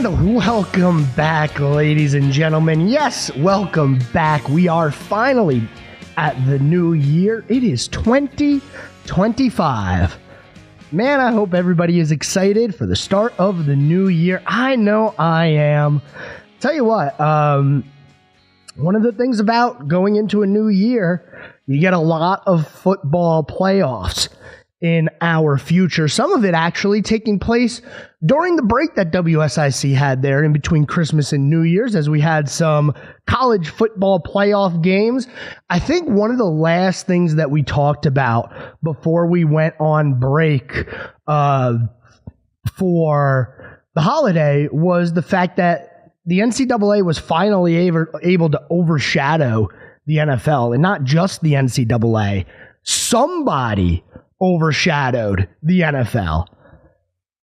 And welcome back, ladies and gentlemen. Yes, welcome back. We are finally at the new year. It is 2025. Man, I hope everybody is excited for the start of the new year. I know I am. Tell you what, one of the things about going into a new year, you get a lot of football playoffs in our future. Some of it actually taking place during the break that WSIC had there in between Christmas and New Year's, as we had some college football playoff games. I think one of the last things that we talked about before we went on break for the holiday was the fact that the NCAA was finally able to overshadow the NFL, and not just the NCAA. Somebody overshadowed the NFL.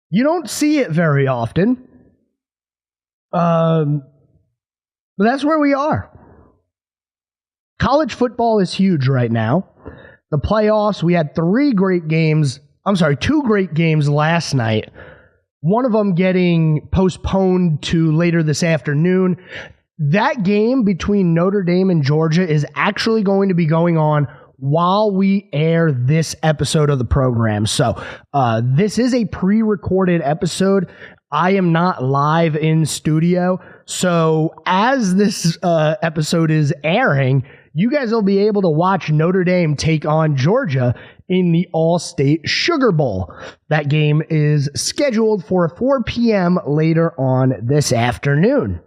You don't see it very often. But that's where we are. College football is huge right now. The playoffs, we had two great games last night. One of them getting postponed to later this afternoon. That game between Notre Dame and Georgia is actually going to be going on while we air this episode of the program. So this is a pre-recorded episode. I am not live in studio. So as this episode is airing, you guys will be able to watch Notre Dame take on Georgia in the All-State Sugar Bowl. That game is scheduled for 4 p.m. later on this afternoon.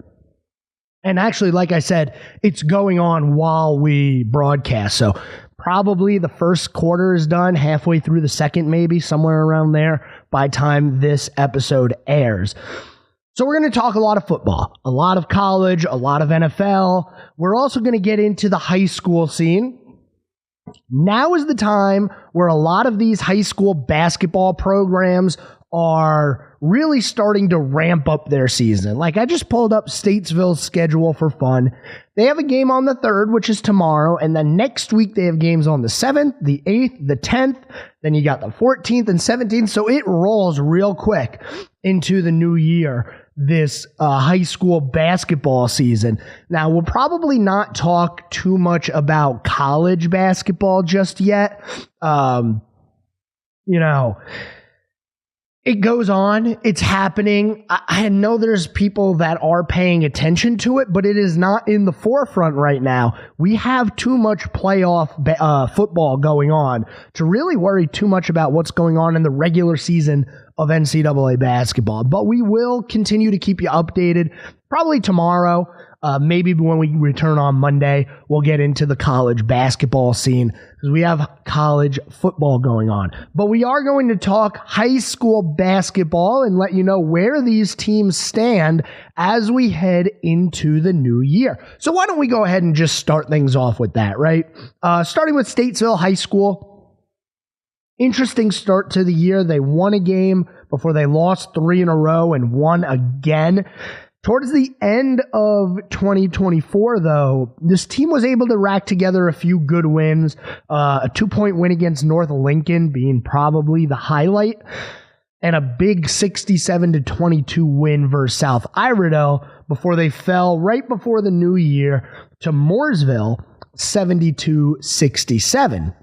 And actually, like I said, it's going on while we broadcast. So probably the first quarter is done, halfway through the second, maybe somewhere around there by the time this episode airs. So we're going to talk a lot of football, a lot of college, a lot of NFL. We're also going to get into the high school scene. Now is the time where a lot of these high school basketball programs are really starting to ramp up their season. Like, I just pulled up Statesville's schedule for fun. They have a game on the 3rd, which is tomorrow, and then next week they have games on the 7th, the 8th, the 10th, then you got the 14th and 17th, so it rolls real quick into the new year, this high school basketball season. Now, we'll probably not talk too much about college basketball just yet. It goes on. It's happening. I know there's people that are paying attention to it, but it is not in the forefront right now. We have too much playoff football going on to really worry too much about what's going on in the regular season of NCAA basketball. But we will continue to keep you updated. Probably tomorrow, maybe when we return on Monday, we'll get into the college basketball scene because we have college football going on. But we are going to talk high school basketball and let you know where these teams stand as we head into the new year. So why don't we go ahead and just start things off with that, right? Starting with Statesville High School. Interesting start to the year. They won a game before they lost 3 in a row and won again. Towards the end of 2024, though, this team was able to rack together a few good wins, a 2-point win against North Lincoln being probably the highlight, and a big 67-22 win versus South Iredell before they fell right before the new year to Mooresville, 72-67.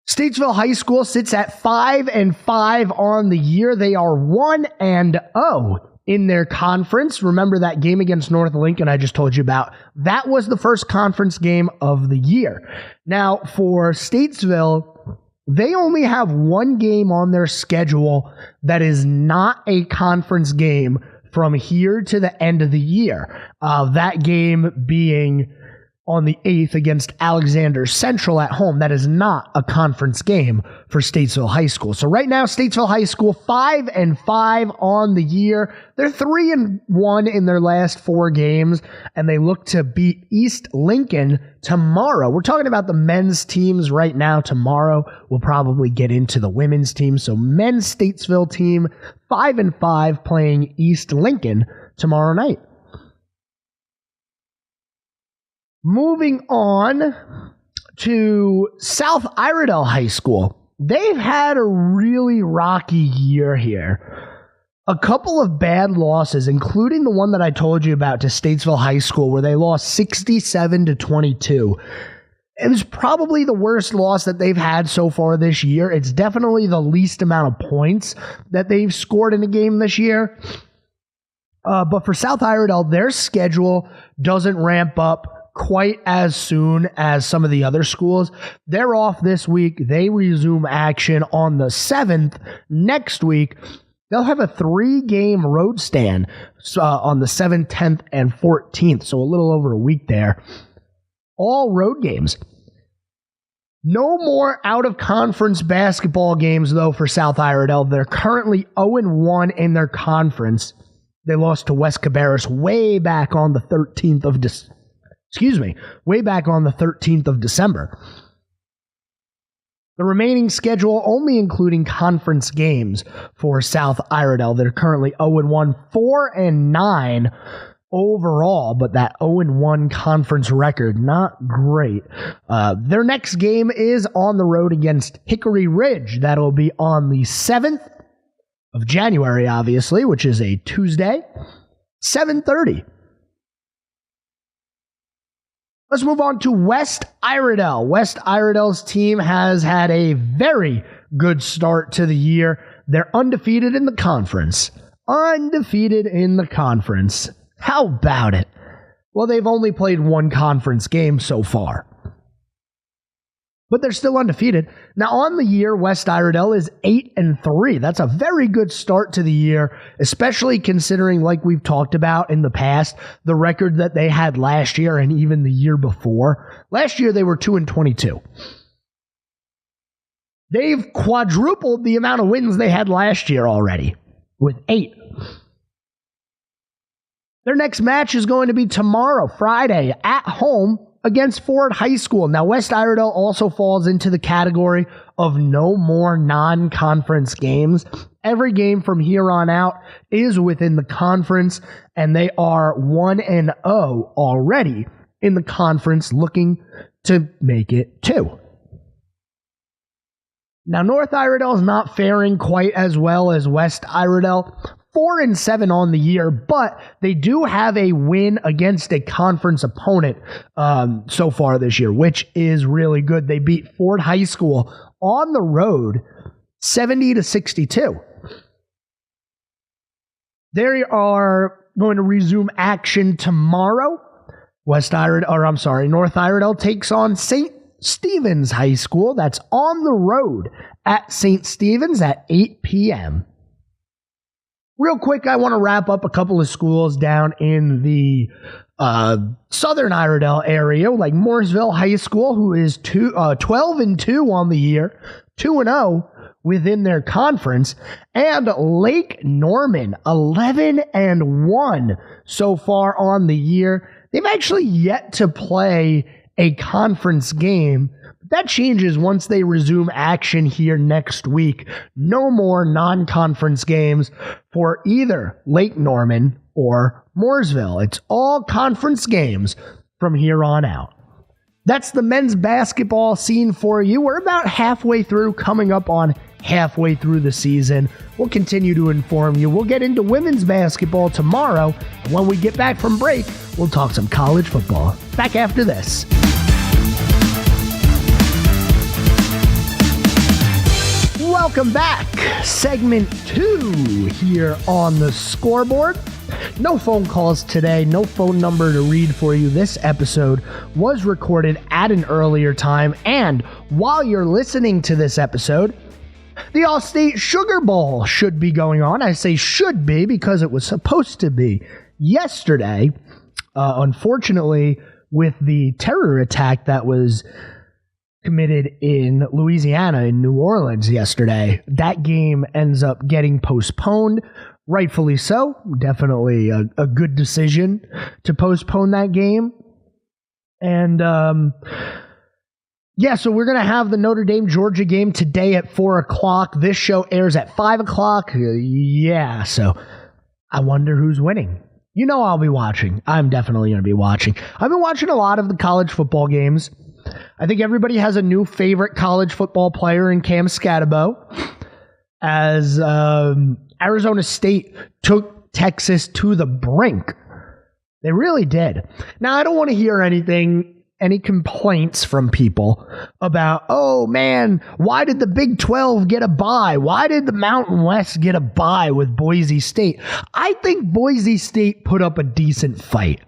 Statesville High School sits at 5-5 on the year. They are 1-0 in their conference. Remember that game against North Lincoln I just told you about? That was the first conference game of the year. Now, for Statesville, they only have one game on their schedule that is not a conference game from here to the end of the year. That game being on the 8th against Alexander Central at home. That is not a conference game for Statesville High School. So right now, Statesville High School 5-5 on the year. They're 3-1 in their last 4 games, and they look to beat East Lincoln tomorrow. We're talking about the men's teams right now. Tomorrow, we'll probably get into the women's team. So men's Statesville team 5-5 playing East Lincoln tomorrow night. Moving on to South Iredell High School. They've had a really rocky year here. a couple of bad losses, including the one that I told you about to Statesville High School, where they lost 67-22. It was probably the worst loss that they've had so far this year. It's definitely the least amount of points that they've scored in a game this year. But for South Iredell, their schedule doesn't ramp up quite as soon as some of the other schools. They're off this week. They resume action on the 7th. Next week, they'll have a 3-game road stand on the 7th, 10th, and 14th. So a little over a week there. All road games. No more out-of-conference basketball games, though, for South Iredell. They're currently 0-1 in their conference. They lost to West Cabarrus way back on the 13th of December. The remaining schedule only including conference games for South Iredell. They're currently 0-1, 4-9 overall, but that 0-1 conference record, not great. Their next game is on the road against Hickory Ridge. That'll be on the 7th of January, obviously, which is a Tuesday, 7:30. Let's move on to West Iredell. West Iredell's team has had a very good start to the year. They're undefeated in the conference. Undefeated in the conference. How about it? Well, they've only played one conference game so far, but they're still undefeated. Now, on the year, West Iredell is 8-3. That's a very good start to the year, especially considering, like we've talked about in the past, the record that they had last year and even the year before. Last year, they were 2-22. They've quadrupled the amount of wins they had last year already, with 8. Their next match is going to be tomorrow, Friday, at home against Ford High School. Now, West Iredell also falls into the category of no more non-conference games. Every game from here on out is within the conference, and they are 1-0 already in the conference, looking to make it 2. Now, North Iredell is not faring quite as well as West Iredell. 4-7 on the year, but they do have a win against a conference opponent so far this year, which is really good. They beat Ford High School on the road 70-62. They are going to resume action tomorrow. North Iredell takes on St. Stephen's High School. That's on the road at St. Stephen's at 8 p.m. Real quick, I want to wrap up a couple of schools down in the Southern Iredell area, like Mooresville High School, who is 12-2 on the year, 2-0 within their conference, and Lake Norman, 11-1 so far on the year. They've actually yet to play a conference game. That changes once they resume action here next week. No more non-conference games for either Lake Norman or Mooresville. It's all conference games from here on out. That's the men's basketball scene for you. We're about halfway through, coming up on halfway through the season. We'll continue to inform you. We'll get into women's basketball tomorrow. When we get back from break, we'll talk some college football. Back after this. Welcome back. Segment 2 here on the Scoreboard. No phone calls today, no phone number to read for you. This episode was recorded at an earlier time, and while you're listening to this episode, the All-State Sugar Bowl should be going on. I say should be because it was supposed to be yesterday. Unfortunately, with the terror attack that was committed in Louisiana, in New Orleans yesterday, that game ends up getting postponed. Rightfully so. Definitely a good decision to postpone that game. And so we're going to have the Notre Dame-Georgia game today at 4 o'clock. This show airs at 5 o'clock. So I wonder who's winning. You know I'll be watching. I'm definitely going to be watching. I've been watching a lot of the college football games. I think everybody has a new favorite college football player in Cam Scatterbo. as Arizona State took Texas to the brink. They really did. Now, I don't want to hear any complaints from people about, oh man, why did the Big 12 get a bye? Why did the Mountain West get a bye with Boise State? I think Boise State put up a decent fight.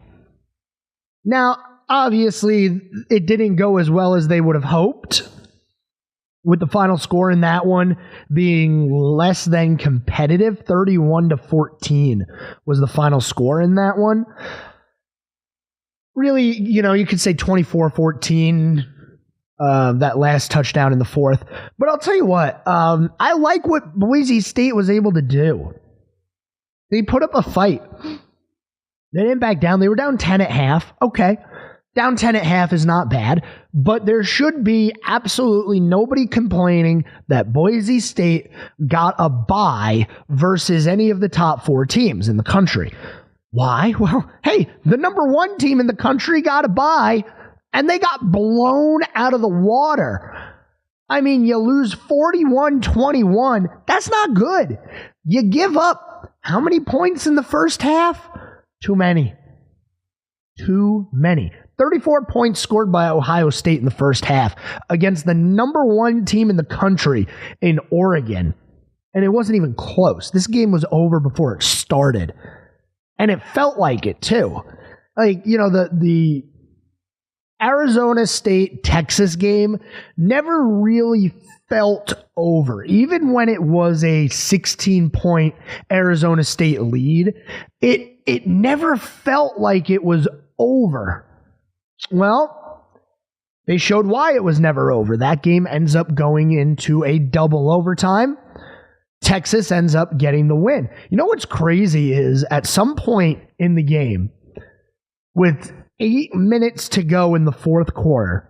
Now, obviously, it didn't go as well as they would have hoped, with the final score in that one being less than competitive. 31-14 was the final score in that one. Really, you could say 24-14, that last touchdown in the fourth. But I'll tell you what, I like what Boise State was able to do. They put up a fight. They didn't back down. They were down 10 at half. Okay. Down 10 at half is not bad, but there should be absolutely nobody complaining that Boise State got a bye versus any of the top 4 teams in the country. Why? Well, hey, the number 1 team in the country got a bye, and they got blown out of the water. I mean, you lose 41-21. That's not good. You give up how many points in the first half? Too many. 34 points scored by Ohio State in the first half against the number 1 team in the country in Oregon. And it wasn't even close. This game was over before it started. And it felt like it too. Like, the Arizona State-Texas game never really felt over. Even when it was a 16-point Arizona State lead, it never felt like it was over. Well, they showed why it was never over. That game ends up going into a double overtime. Texas ends up getting the win. You know what's crazy is at some point in the game, with 8 minutes to go in the fourth quarter,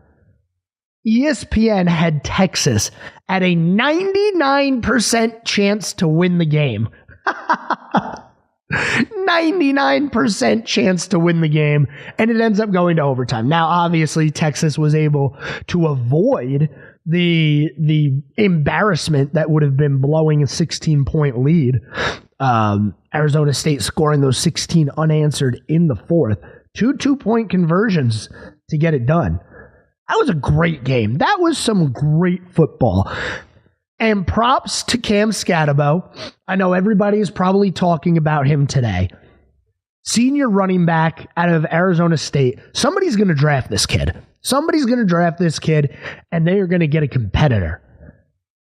ESPN had Texas at a 99% chance to win the game. 99% chance to win the game, and it ends up going to overtime. Now, obviously, Texas was able to avoid the embarrassment that would have been blowing a 16-point lead. Arizona State scoring those 16 unanswered in the fourth. 2 2-point conversions to get it done. That was a great game. That was some great football. And props to Cam Scatabo. I know everybody is probably talking about him today. Senior running back out of Arizona State. Somebody's going to draft this kid. Somebody's going to draft this kid, and they are going to get a competitor.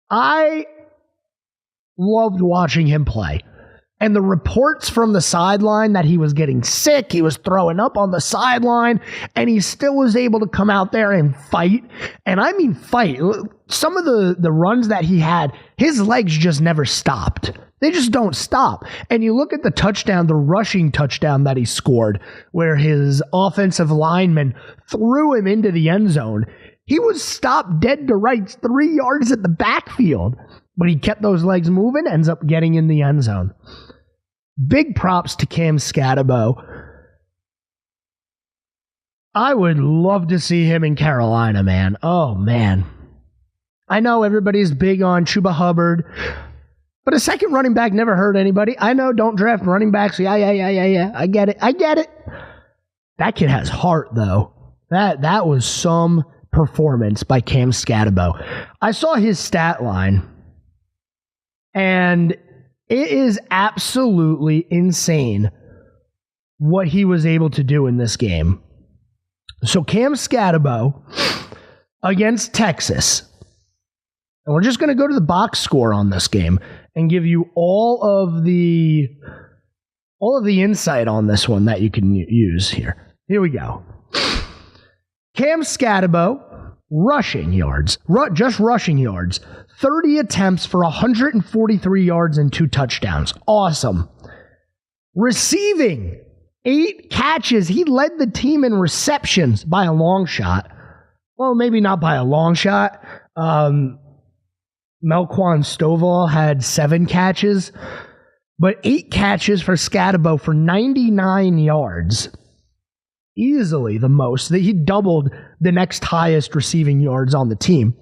I loved watching him play. And the reports from the sideline that he was getting sick, he was throwing up on the sideline, and he still was able to come out there and fight. And I mean fight. Some of the runs that he had, his legs just never stopped. They just don't stop. And you look at the touchdown, the rushing touchdown that he scored, where his offensive lineman threw him into the end zone. He was stopped dead to rights 3 yards at the backfield. But he kept those legs moving, ends up getting in the end zone. Big props to Cam Scatabo. I would love to see him in Carolina, man. Oh, man. I know everybody's big on Chuba Hubbard, but a second running back never hurt anybody. I know, don't draft running backs. Yeah. I get it. That kid has heart, though. That was some performance by Cam Scatabo. I saw his stat line, and it is absolutely insane what he was able to do in this game. So Cam Scatabo against Texas. And we're just going to go to the box score on this game and give you all of the insight on this one that you can use here. Here we go. Cam Scatabo, rushing yards, just rushing yards. 30 attempts for 143 yards and 2 touchdowns. Awesome. Receiving, 8 catches. He led the team in receptions by a long shot. Well, maybe not by a long shot. Melquan Stovall had 7 catches, but 8 catches for Scatabo for 99 yards. Easily the most. He doubled the next highest receiving yards on the team.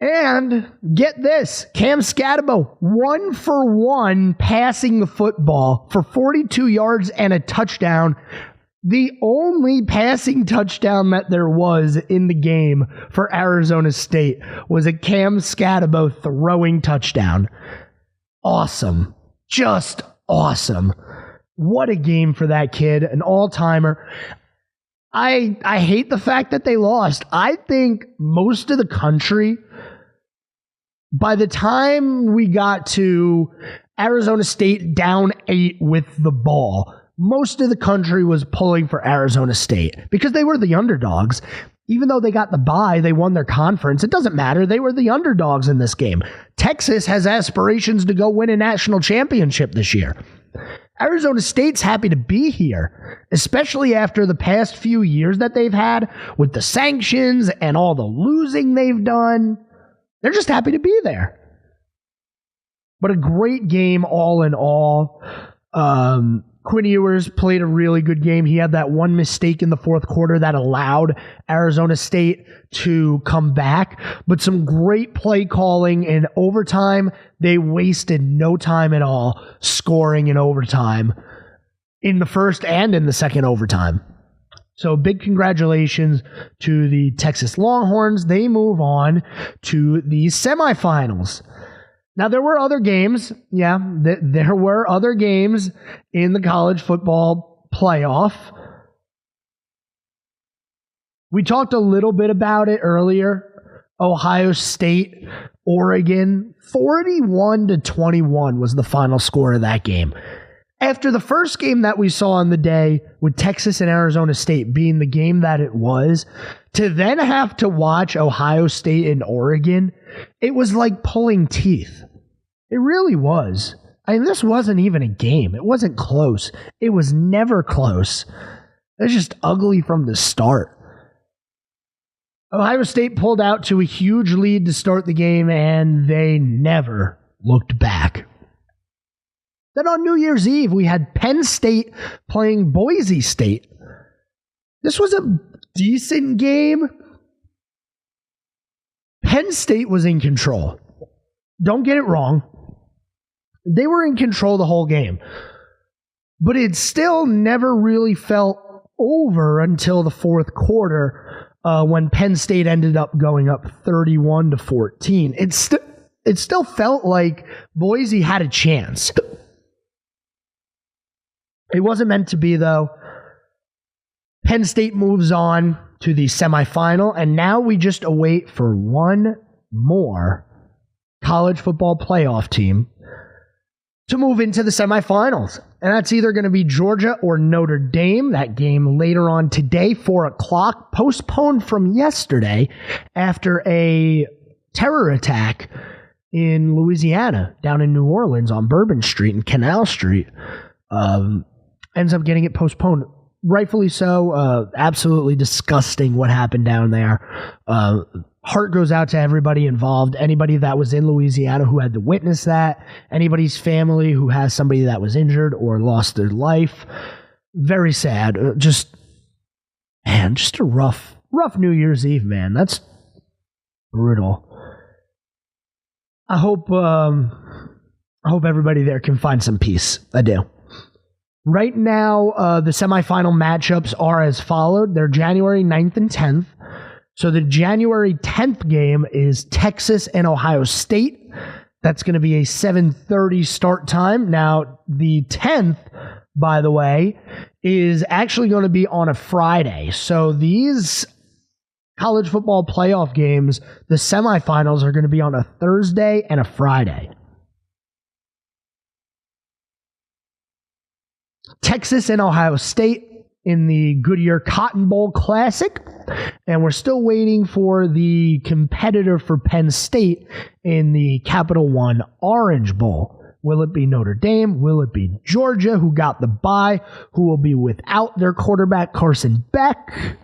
And get this, Cam Scatabo, 1 for 1 passing the football for 42 yards and a touchdown. The only passing touchdown that there was in the game for Arizona State was a Cam Scatabo throwing touchdown. Awesome. Just awesome. What a game for that kid. An all-timer. I hate the fact that they lost. I think most of the country, by the time we got to Arizona State down 8 with the ball, most of the country was pulling for Arizona State because they were the underdogs. Even though they got the bye, they won their conference. It doesn't matter. They were the underdogs in this game. Texas has aspirations to go win a national championship this year. Arizona State's happy to be here, especially after the past few years that they've had with the sanctions and all the losing they've done. They're just happy to be there. But a great game all in all. Quinn Ewers played a really good game. He had that one mistake in the fourth quarter that allowed Arizona State to come back. But some great play calling in overtime. They wasted no time at all scoring in overtime in the first and in the second overtime. So big congratulations to the Texas Longhorns. They move on to the semifinals. Now, there were other games. Yeah, there were other games in the college football playoff. We talked a little bit about it earlier. Ohio State, Oregon, 41-21 was the final score of that game. After the first game that we saw on the day with Texas and Arizona State being the game that it was, to then have to watch Ohio State and Oregon, it was like pulling teeth. It really was. I mean, this wasn't even a game. It wasn't close. It was never close. It was just ugly from the start. Ohio State pulled out to a huge lead to start the game, and they never looked back. Then on New Year's Eve, we had Penn State playing Boise State. This was a decent game. Penn State was in control. Don't get it wrong. They were in control the whole game. But it still never really felt over until the fourth quarter when Penn State ended up going up 31-14. It still felt like Boise had a chance. It wasn't meant to be, though. Penn State moves on to the semifinal, and now we just await for one more college football playoff team to move into the semifinals. And that's either going to be Georgia or Notre Dame. That game later on today, 4 o'clock, postponed from yesterday after a terror attack in Louisiana, down in New Orleans on Bourbon Street and Canal Street. Ends up getting it postponed. Rightfully so. Absolutely disgusting what happened down there. Heart goes out to everybody involved. Anybody that was in Louisiana who had to witness that. Anybody's family who has somebody that was injured or lost their life. Very sad. Just a rough New Year's Eve, man. That's brutal. I hope everybody there can find some peace. I do. Right now, the semifinal matchups are as followed. They're January 9th and 10th. So the January 10th game is Texas and Ohio State. That's going to be a 7:30 start time. Now, the 10th, by the way, is actually going to be on a Friday. So these college football playoff games, the semifinals are going to be on a Thursday and a Friday. Texas and Ohio State in the Goodyear Cotton Bowl Classic. And we're still waiting for the competitor for Penn State in the Capital One Orange Bowl. Will it be Notre Dame? Will it be Georgia, who got the bye, who will be without their quarterback, Carson Beck?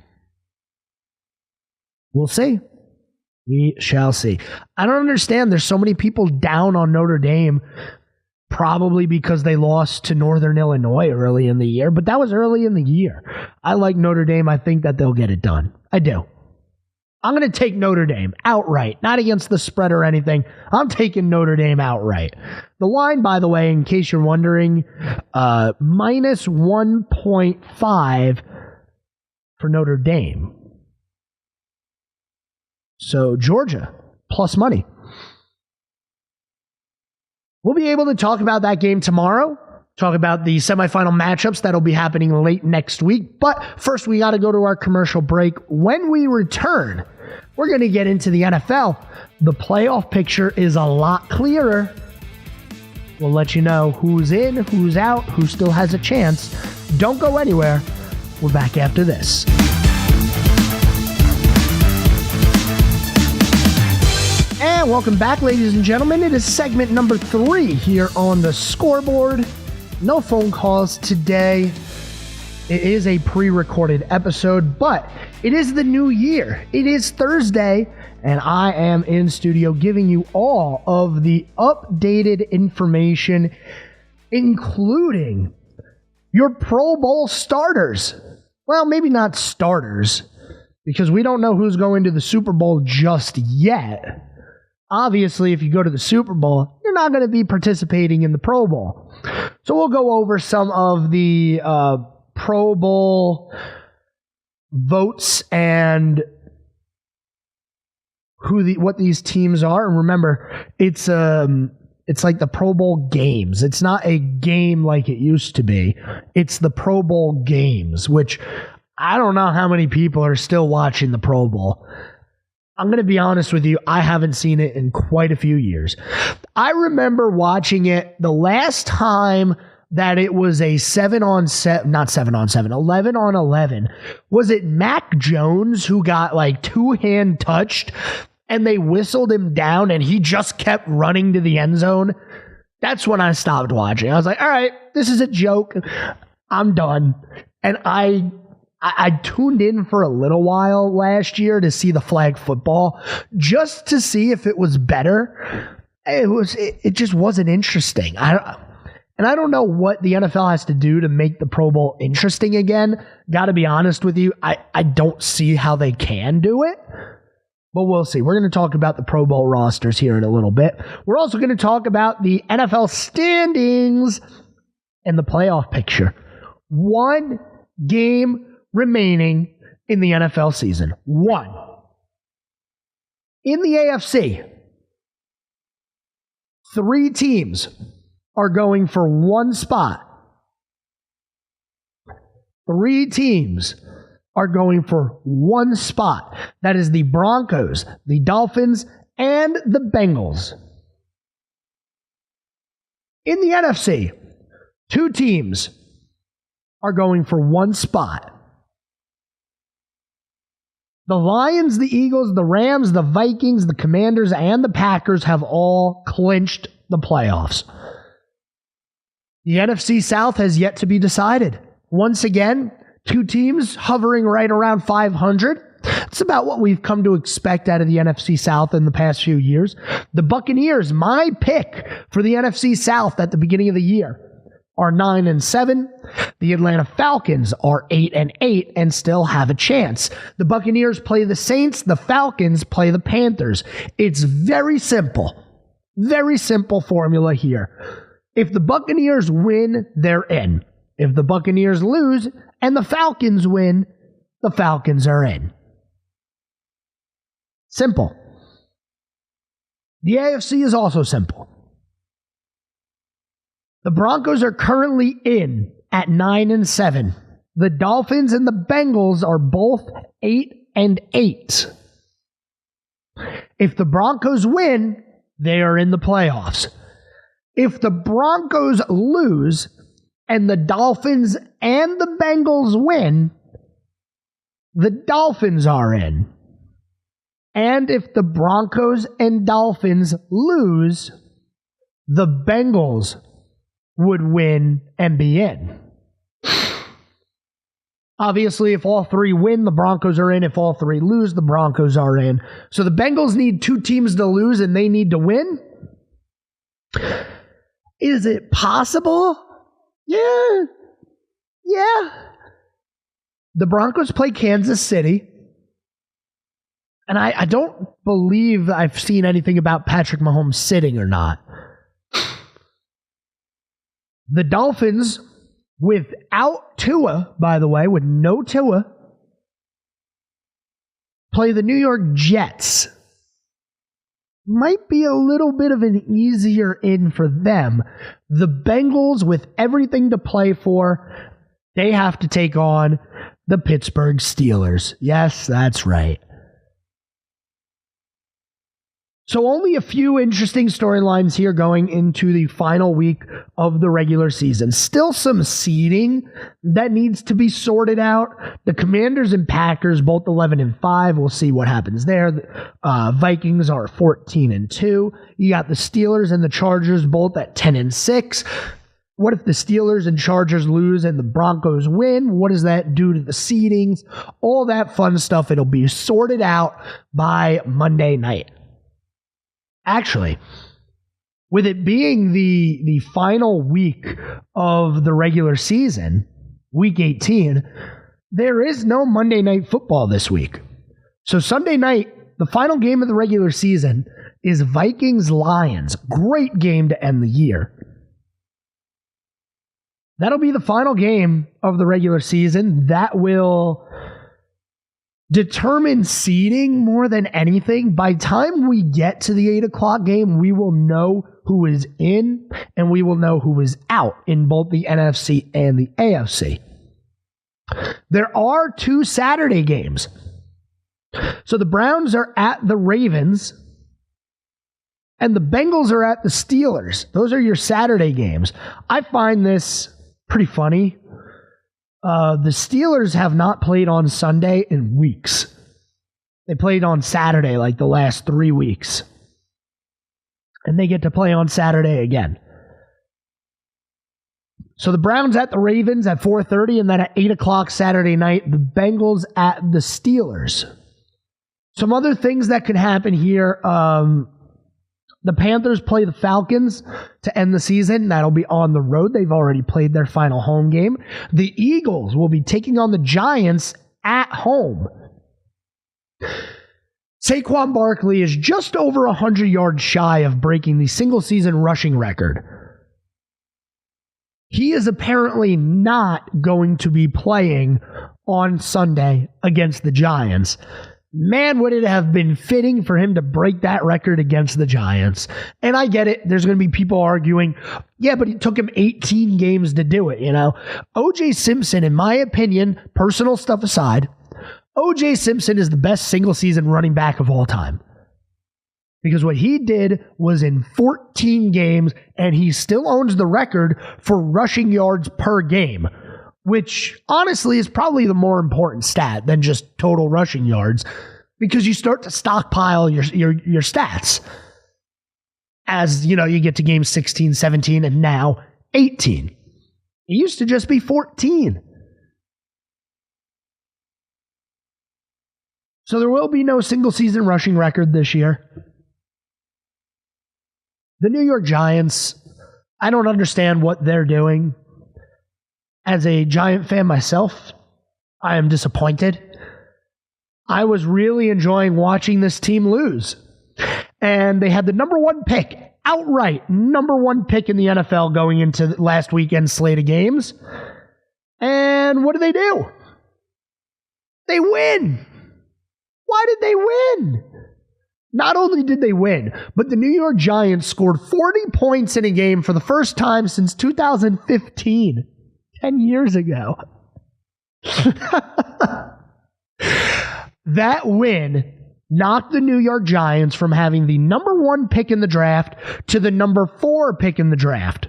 We'll see. We shall see. I don't understand. There's so many people down on Notre Dame, probably because they lost to Northern Illinois early in the year, but that was early in the year. I like Notre Dame. I think that they'll get it done. I do. I'm going to take Notre Dame outright, not against the spread or anything. I'm taking Notre Dame outright. The line, by the way, in case you're wondering, minus 1.5 for Notre Dame. So Georgia, plus money. We'll be able to talk about that game tomorrow. Talk about the semifinal matchups that'll be happening late next week. But first, we got to go to our commercial break. When we return, we're going to get into the NFL. The playoff picture is a lot clearer. We'll let you know who's in, who's out, who still has a chance. Don't go anywhere. We're back after this. And welcome back, ladies and gentlemen. It is segment number 3 here on the Scoreboard. No phone calls today. It is a pre-recorded episode, but it is the new year. It is Thursday, and I am in studio giving you all of the updated information, including your Pro Bowl starters. Well, maybe not starters, because we don't know who's going to the Super Bowl just yet. Obviously, if you go to the Super Bowl, you're not going to be participating in the Pro Bowl. So we'll go over some of the Pro Bowl votes and what these teams are. And remember, it's like the Pro Bowl games. It's not a game like it used to be. It's the Pro Bowl games, which I don't know how many people are still watching the Pro Bowl. I'm going to be honest with you, I haven't seen it in quite a few years. I remember watching it the last time that it was a 11 on 11. Was it Mac Jones who got like two-hand touched and they whistled him down and he just kept running to the end zone? That's when I stopped watching. I was like, all right, this is a joke. I'm done. And I tuned in for a little while last year to see the flag football just to see if it was better. It just wasn't interesting. I don't know what the NFL has to do to make the Pro Bowl interesting again. Got to be honest with you, I don't see how they can do it. But we'll see. We're going to talk about the Pro Bowl rosters here in a little bit. We're also going to talk about the NFL standings and the playoff picture. One game remaining in the NFL season. One. In the AFC, 3 teams are going for one spot. 3 teams are going for one spot. That is the Broncos, the Dolphins, and the Bengals. In the NFC, 2 teams are going for one spot. The Lions, the Eagles, the Rams, the Vikings, the Commanders, and the Packers have all clinched the playoffs. The NFC South has yet to be decided. Once again, 2 teams hovering right around 500. It's about what we've come to expect out of the NFC South in the past few years. The Buccaneers, my pick for the NFC South at the beginning of the year, are 9-7. The Atlanta Falcons are 8-8 and still have a chance. The Buccaneers play the Saints. The Falcons play the Panthers. It's very simple. Very simple formula here. If the Buccaneers win, they're in. If the Buccaneers lose and the Falcons win, the Falcons are in. Simple. The AFC is also simple. The Broncos are currently in at 9-7. The Dolphins and the Bengals are both 8-8. If the Broncos win, they are in the playoffs. If the Broncos lose and the Dolphins and the Bengals win, the Dolphins are in. And if the Broncos and Dolphins lose, the Bengals would win and be in. Obviously, if all 3 win, the Broncos are in. If all 3 lose, the Broncos are in. So the Bengals need 2 teams to lose and they need to win? Is it possible? Yeah. The Broncos play Kansas City. And I don't believe I've seen anything about Patrick Mahomes sitting or not. The Dolphins, without Tua, by the way, with no Tua, play the New York Jets. Might be a little bit of an easier in for them. The Bengals, with everything to play for, they have to take on the Pittsburgh Steelers. Yes, that's right. So only a few interesting storylines here going into the final week of the regular season. Still some seeding that needs to be sorted out. The Commanders and Packers both 11-5. We'll see what happens there. Vikings are 14-2. You got the Steelers and the Chargers both at 10-6. What if the Steelers and Chargers lose and the Broncos win? What does that do to the seedings? All that fun stuff. It'll be sorted out by Monday night. Actually, with it being the final week of the regular season, week 18, there is no Monday Night Football this week. So Sunday night, the final game of the regular season is Vikings-Lions. Great game to end the year. That'll be the final game of the regular season. That will determine seeding more than anything. By the time we get to the 8 o'clock game, we will know who is in and we will know who is out in both the NFC and the AFC. There are 2 Saturday games. So the Browns are at the Ravens and the Bengals are at the Steelers. Those are your Saturday games. I find this pretty funny. The Steelers have not played on Sunday in weeks. They played on Saturday like the last 3 weeks. And they get to play on Saturday again. So the Browns at the Ravens at 4:30, and then at 8 o'clock Saturday night, the Bengals at the Steelers. Some other things that could happen here. The Panthers play the Falcons to end the season. That'll be on the road. They've already played their final home game. The Eagles will be taking on the Giants at home. Saquon Barkley is just over 100 yards shy of breaking the single-season rushing record. He is apparently not going to be playing on Sunday against the Giants. Man, would it have been fitting for him to break that record against the Giants. And I get it. There's going to be people arguing, yeah, but it took him 18 games to do it, you know. O.J. Simpson, in my opinion, personal stuff aside, O.J. Simpson is the best single-season running back of all time. Because what he did was in 14 games, and he still owns the record for rushing yards per game, which honestly is probably the more important stat than just total rushing yards, because you start to stockpile your stats as, you know, you get to games 16, 17, and now 18. It used to just be 14. So there will be no single season rushing record this year. The New York Giants, I don't understand what they're doing. As a Giant fan myself, I am disappointed. I was really enjoying watching this team lose. And they had the number 1 pick, outright number 1 pick in the NFL going into last weekend's slate of games. And what do? They win. Why did they win? Not only did they win, but the New York Giants scored 40 points in a game for the first time since 2015. 10 years ago. That win knocked the New York Giants from having the number 1 pick in the draft to the number 4 pick in the draft.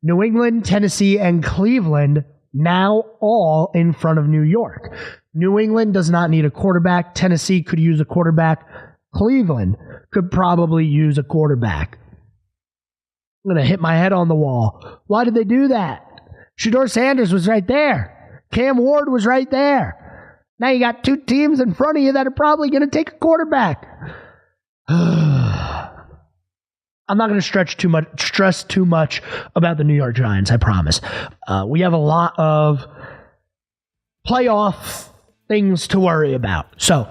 New England, Tennessee, and Cleveland now all in front of New York. New England does not need a quarterback. Tennessee could use a quarterback. Cleveland could probably use a quarterback. I'm going to hit my head on the wall. Why did they do that? Shedeur Sanders was right there. Cam Ward was right there. Now you got 2 teams in front of you that are probably going to take a quarterback. I'm not going to stress too much about the New York Giants, I promise. We have a lot of playoff things to worry about. So,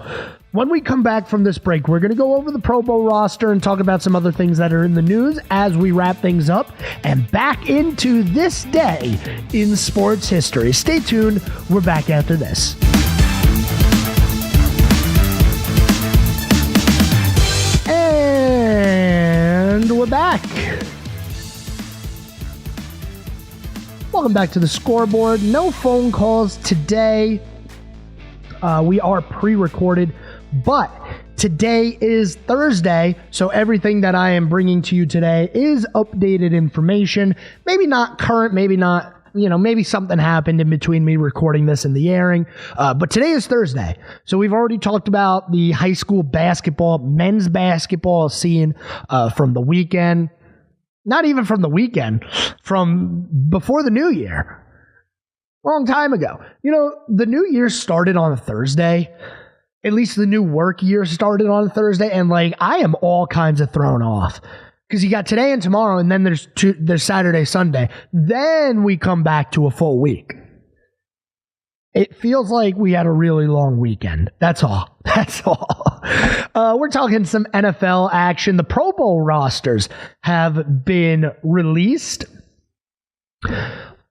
When we come back from this break, we're going to go over the Pro Bowl roster and talk about some other things that are in the news as we wrap things up and back into this day in sports history. Stay tuned. We're back after this. And we're back. Welcome back to the Scoreboard. No phone calls today. We are pre-recorded, but today is Thursday, so everything that I am bringing to you today is updated information. Maybe not current, maybe not, maybe something happened in between me recording this and the airing. But today is Thursday, so we've already talked about the high school basketball, men's basketball scene from the weekend. Not even from the weekend, from before the new year. Long time ago. The new year started on a Thursday. At least the new work year started on a Thursday. And I am all kinds of thrown off. Because you got today and tomorrow, and then there's Saturday, Sunday. Then we come back to a full week. It feels like we had a really long weekend. That's all. We're talking some NFL action. The Pro Bowl rosters have been released.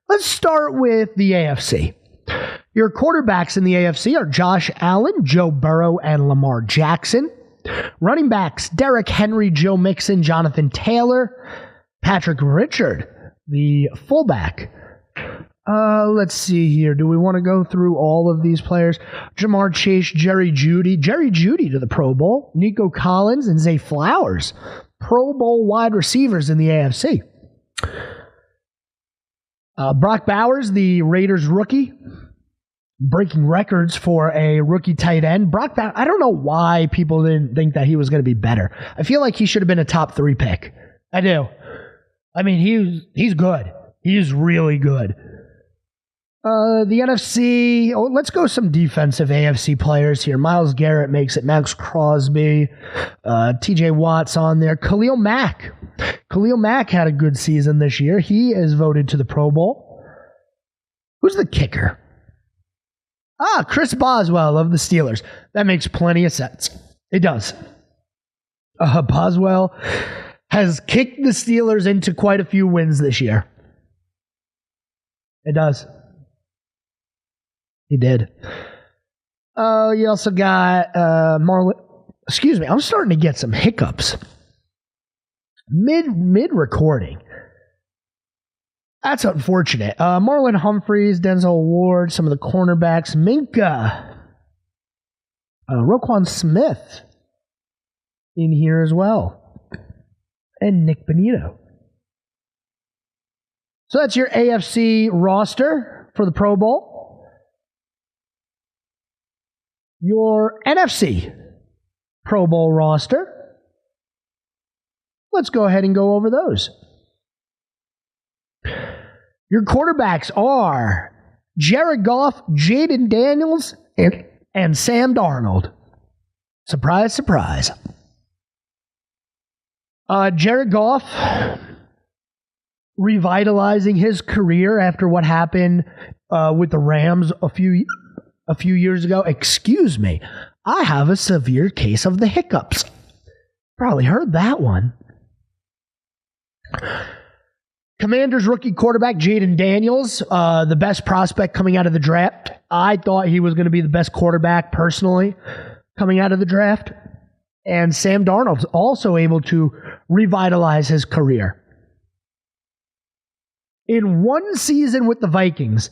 Let's start with the AFC. Your quarterbacks in the AFC are Josh Allen, Joe Burrow, and Lamar Jackson. Running backs, Derrick Henry, Joe Mixon, Jonathan Taylor, Patrick Richard, the fullback. Let's see here. Do we want to go through all of these players? Jamar Chase, Jerry Jeudy to the Pro Bowl. Nico Collins and Zay Flowers, Pro Bowl wide receivers in the AFC. Brock Bowers, the Raiders rookie, breaking records for a rookie tight end. Brock Bowers, I don't know why people didn't think that he was going to be better. I feel like he should have been a top 3 pick. I do. I mean, he's good. He's really good. The NFC, let's go some defensive AFC players here. Myles Garrett makes it. Max Crosby, TJ Watt's on there. Khalil Mack. Khalil Mack had a good season this year. He is voted to the Pro Bowl. Who's the kicker? Chris Boswell of the Steelers. That makes plenty of sense. It does. Boswell has kicked the Steelers into quite a few wins this year. It does. He did. You also got Marlon. Excuse me, I'm starting to get some hiccups. Mid recording. That's unfortunate. Marlon Humphreys, Denzel Ward, some of the cornerbacks, Minka, Roquan Smith in here as well, and Nick Bonito. So that's your AFC roster for the Pro Bowl. Your NFC Pro Bowl roster. Let's go ahead and go over those. Your quarterbacks are Jared Goff, Jaden Daniels, and Sam Darnold. Surprise, surprise. Jared Goff revitalizing his career after what happened with the Rams a few years ago. Excuse me, I have a severe case of the hiccups. Probably heard that one. Commanders rookie quarterback Jaden Daniels, the best prospect coming out of the draft. I thought he was going to be the best quarterback personally coming out of the draft. And Sam Darnold's also able to revitalize his career. In one season with the Vikings,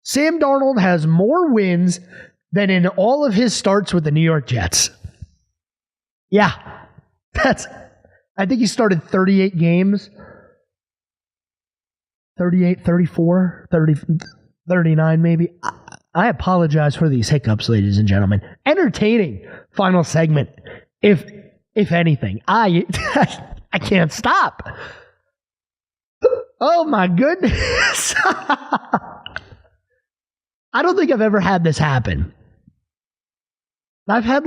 Sam Darnold has more wins than in all of his starts with the New York Jets. Yeah, I think he started 38 games. 38, 34, 30, 39 maybe. I apologize for these hiccups, ladies and gentlemen. Entertaining final segment, if anything. I can't stop. Oh my goodness. I don't think I've ever had this happen. I've had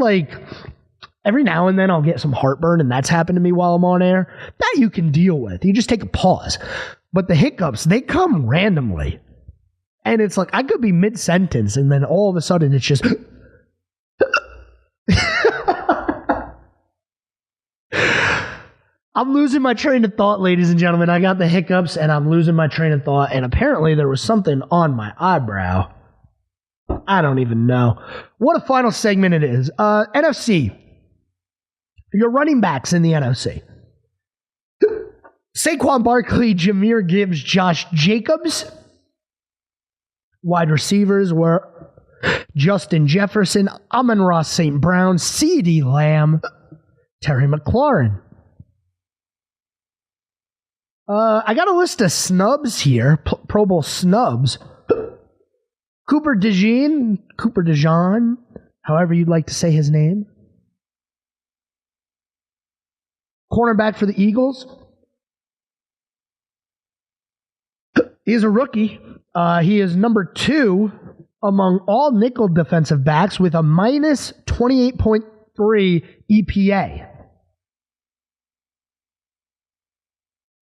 every now and then I'll get some heartburn, and that's happened to me while I'm on air. That you can deal with. You just take a pause. But the hiccups, they come randomly. And it's I could be mid-sentence, and then all of a sudden it's just... I'm losing my train of thought, ladies and gentlemen. I got the hiccups and I'm losing my train of thought. And apparently there was something on my eyebrow. I don't even know. What a final segment it is. NFC. Your running backs in the NFC. Saquon Barkley, Jahmyr Gibbs, Josh Jacobs. Wide receivers were Justin Jefferson, Amon-Ra St. Brown, CeeDee Lamb, Terry McLaurin. I got a list of snubs here, Pro Bowl snubs. Cooper DeJean, however you'd like to say his name. Cornerback for the Eagles. He's a rookie. He is number 2 among all nickel defensive backs with a minus 28.3 EPA.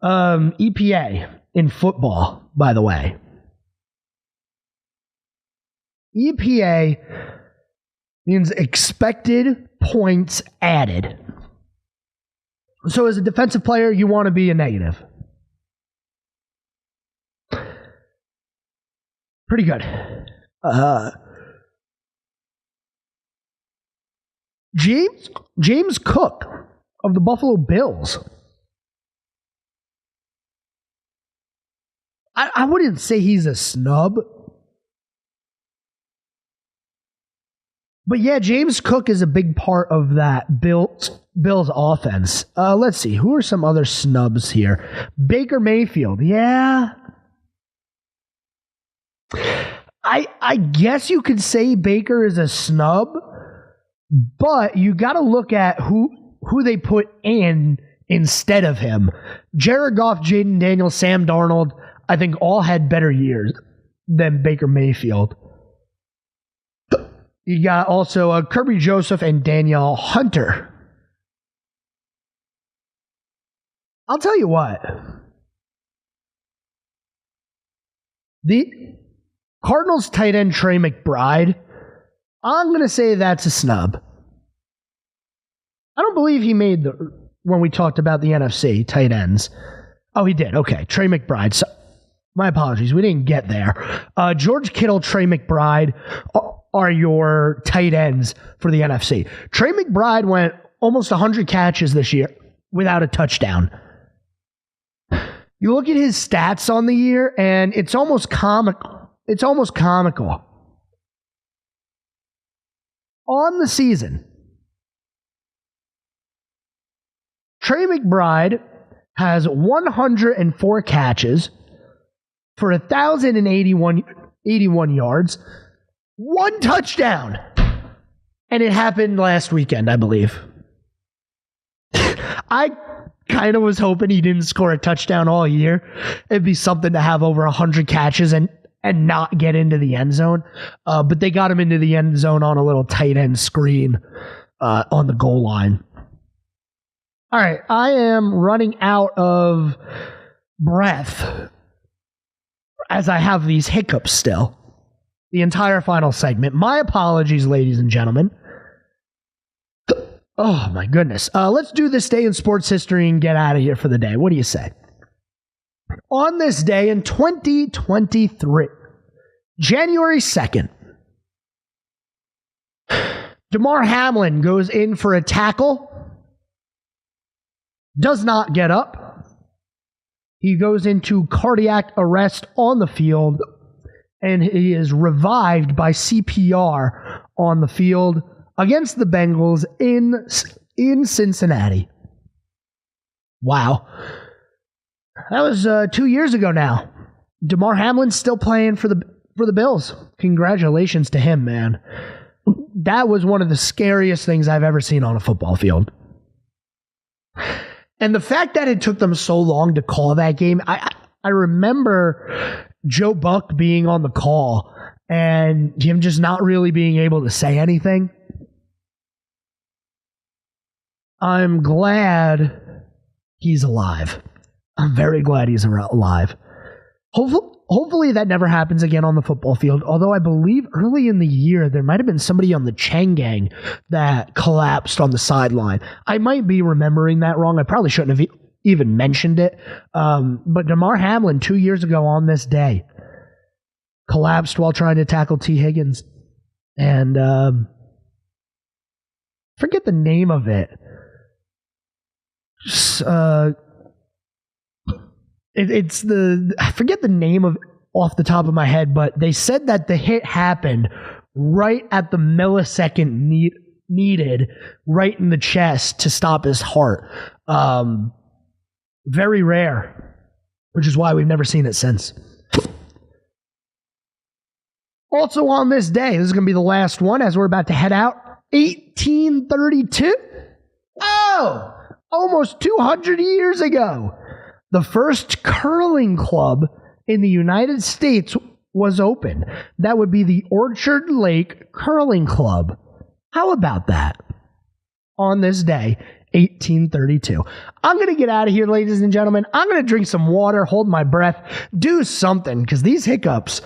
EPA in football, by the way. EPA means expected points added. So as a defensive player, you want to be a negative. Pretty good. James Cook of the Buffalo Bills. I wouldn't say he's a snub. But yeah, James Cook is a big part of that Bills offense. Let's see. Who are some other snubs here? Baker Mayfield. Yeah. I guess you could say Baker is a snub, but you got to look at who they put in instead of him. Jared Goff, Jaden Daniels, Sam Darnold, I think all had better years than Baker Mayfield. You got also Kirby Joseph and Danielle Hunter. I'll tell you what. The Cardinals tight end Trey McBride, I'm going to say that's a snub. I don't believe he made when we talked about the NFC tight ends. Oh, he did. Okay. Trey McBride. So, my apologies. We didn't get there. George Kittle, Trey McBride are your tight ends for the NFC. Trey McBride went almost 100 catches this year without a touchdown. You look at his stats on the year, and it's almost comical. It's almost comical. On the season, Trey McBride has 104 catches for 1,081 yards, 1 touchdown. And it happened last weekend, I believe. I kind of was hoping he didn't score a touchdown all year. It'd be something to have over 100 catches and not get into the end zone. But they got him into the end zone on a little tight end screen on the goal line. All right, I am running out of breath as I have these hiccups still. The entire final segment. My apologies, ladies and gentlemen. Oh, my goodness. Let's do this day in sports history and get out of here for the day. What do you say? On this day in 2023, January 2nd, Damar Hamlin goes in for a tackle, does not get up. He goes into cardiac arrest on the field, and he is revived by CPR on the field against the Bengals in Cincinnati. Wow. That was 2 years ago now. Damar Hamlin's still playing for the Bills. Congratulations to him, man. That was one of the scariest things I've ever seen on a football field. And the fact that it took them so long to call that game, I remember Joe Buck being on the call and him just not really being able to say anything. I'm glad he's alive. I'm very glad he's alive. hopefully that never happens again on the football field. Although I believe early in the year, there might have been somebody on the Chang Gang that collapsed on the sideline. I might be remembering that wrong. I probably shouldn't have even mentioned it. But Damar Hamlin, 2 years ago on this day, collapsed while trying to tackle T. Higgins. And forget the name of it. I forget the name of off the top of my head, but they said that the hit happened right at the millisecond needed right in the chest to stop his heart. Very rare, which is why we've never seen it since. Also on this day, this is going to be the last one as we're about to head out, 1832. Oh, almost 200 years ago, the first curling club in the United States was opened. That would be the Orchard Lake Curling Club. How about that? On this day, 1832. I'm going to get out of here, ladies and gentlemen. I'm going to drink some water, hold my breath, do something, because these hiccups,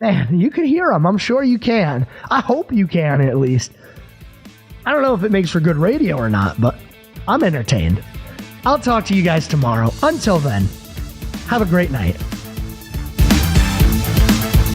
man, you can hear them. I'm sure you can. I hope you can, at least. I don't know if it makes for good radio or not, but I'm entertained. I'll talk to you guys tomorrow. Until then, have a great night.